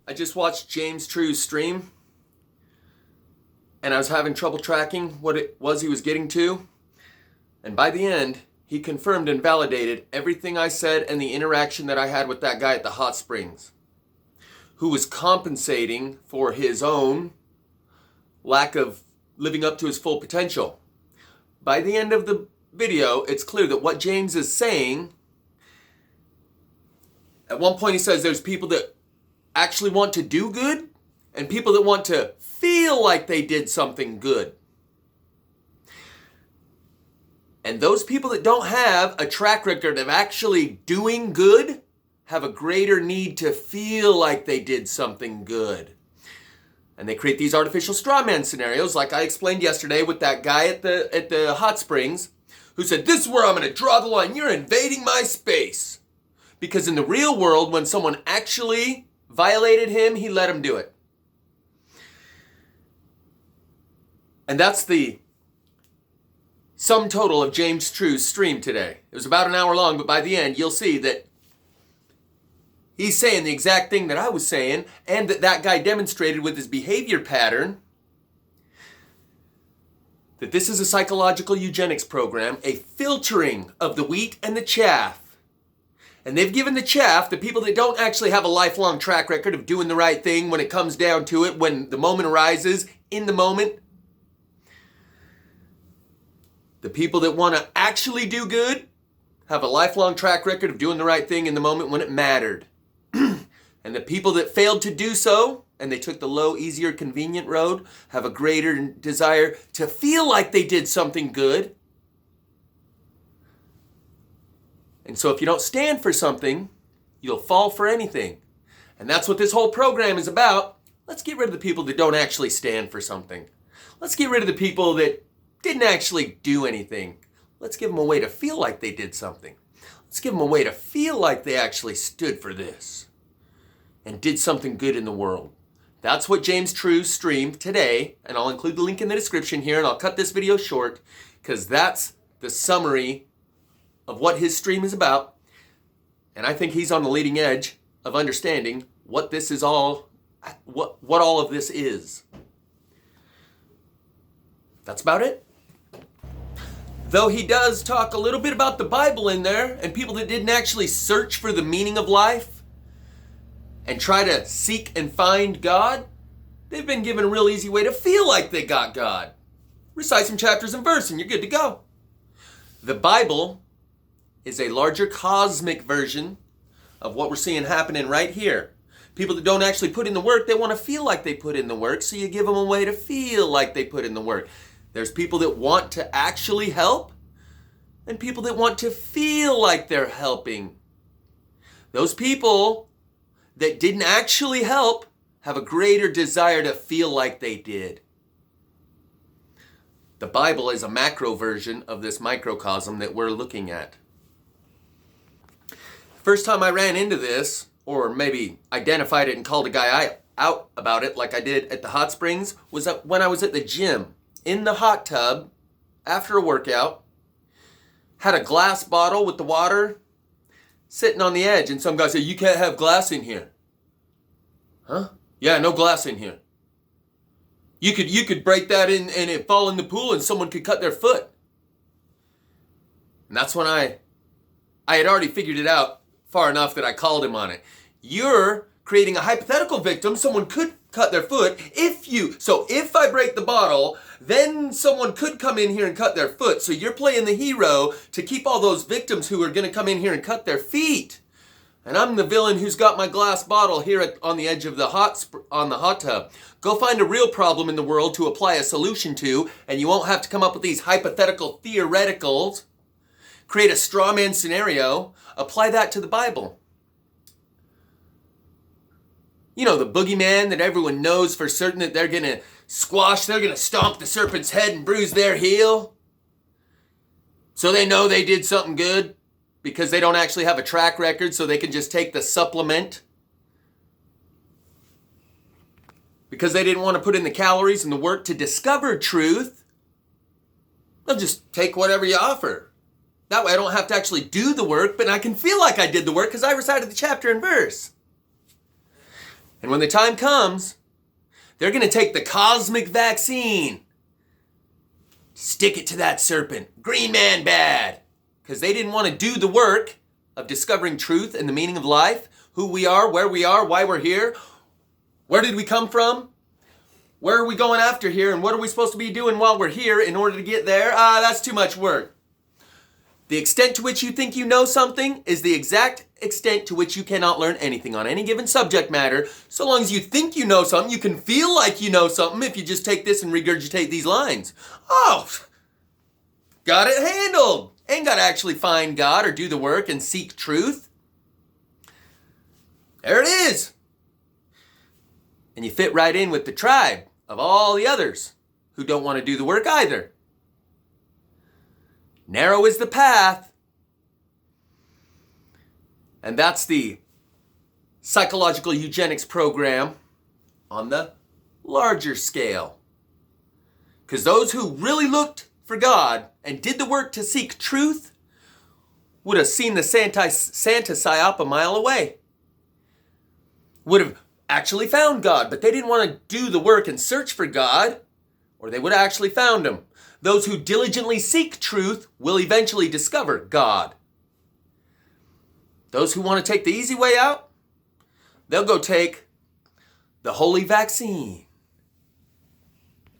I just watched James True's stream, and I was having trouble tracking what it was he was getting to. And by the end, he confirmed and validated everything I said and the interaction that I had with that guy at the hot springs, who was compensating for his own lack of living up to his full potential. By the end of the video, it's clear that what James is saying, at one point he says there's people that actually want to do good and people that want to feel like they did something good. And those people that don't have a track record of actually doing good have a greater need to feel like they did something good. And they create these artificial straw man scenarios, like I explained yesterday with that guy at the hot springs who said, "This is where I'm going to draw the line. You're invading my space." Because in the real world, when someone actually violated him, he let him do it. And that's the sum total of James True's stream today. It was about an hour long, but by the end, you'll see that he's saying the exact thing that I was saying, and that guy demonstrated with his behavior pattern that this is a psychological eugenics program, a filtering of the wheat and the chaff. And they've given the chaff, the people that don't actually have a lifelong track record of doing the right thing when it comes down to it, when the moment arises, in the moment. The people that want to actually do good have a lifelong track record of doing the right thing in the moment when it mattered. And the people that failed to do so, and they took the low, easier, convenient road, have a greater desire to feel like they did something good. And so if you don't stand for something, you'll fall for anything. And that's what this whole program is about. Let's get rid of the people that don't actually stand for something. Let's get rid of the people that didn't actually do anything. Let's give them a way to feel like they did something. Let's give them a way to feel like they actually stood for this and did something good in the world. That's what James True streamed today, and I'll include the link in the description here, and I'll cut this video short because that's the summary of what his stream is about. And I think he's on the leading edge of understanding what this is all, what all of this is. That's about it. Though he does talk a little bit about the Bible in there and people that didn't actually search for the meaning of life and try to seek and find God, they've been given a real easy way to feel like they got God. Recite some chapters and verse and you're good to go. The Bible is a larger cosmic version of what we're seeing happening right here. People that don't actually put in the work, they want to feel like they put in the work, so you give them a way to feel like they put in the work. There's people that want to actually help and people that want to feel like they're helping. Those people that didn't actually help have a greater desire to feel like they did. The Bible is a macro version of this microcosm that we're looking at. First time I ran into this, or maybe identified it and called a guy out about it like I did at the hot springs, was when I was at the gym, in the hot tub, after a workout, had a glass bottle with the water sitting on the edge, and some guy said, "You can't have glass in here." Huh? Yeah, no glass in here. You could break that in and it fall in the pool and someone could cut their foot. And that's when I had already figured it out far enough that I called him on it. You're creating a hypothetical victim. Someone could cut their foot so if I break the bottle, then someone could come in here and cut their foot. So you're playing the hero to keep all those victims who are going to come in here and cut their feet. And I'm the villain who's got my glass bottle here on the edge of the hot tub. Go find a real problem in the world to apply a solution to, and you won't have to come up with these hypothetical theoreticals. Create a straw man scenario. Apply that to the Bible. You know, the boogeyman that everyone knows for certain that they're going to they're going to stomp the serpent's head and bruise their heel. So they know they did something good because they don't actually have a track record, so they can just take the supplement. Because they didn't want to put in the calories and the work to discover truth, they'll just take whatever you offer. That way I don't have to actually do the work, but I can feel like I did the work because I recited the chapter and verse. And when the time comes, they're going to take the cosmic vaccine, stick it to that serpent. Green man bad. Because they didn't want to do the work of discovering truth and the meaning of life, who we are, why we're here, where did we come from, where are we going after here, and what are we supposed to be doing while we're here in order to get there? That's too much work. The extent to which you think you know something is the exact extent to which you cannot learn anything on any given subject matter. So long as you think you know something, you can feel like you know something if you just take this and regurgitate these lines. Oh, got it handled. Ain't got to actually find God or do the work and seek truth. There it is. And you fit right in with the tribe of all the others who don't want to do the work either. Narrow is the path. And that's the psychological eugenics program on the larger scale. Because those who really looked for God and did the work to seek truth would have seen the Santa psyop a mile away. Would have actually found God, but they didn't want to do the work and search for God, or they would have actually found him. Those who diligently seek truth will eventually discover God. Those who want to take the easy way out, they'll go take the holy vaccine.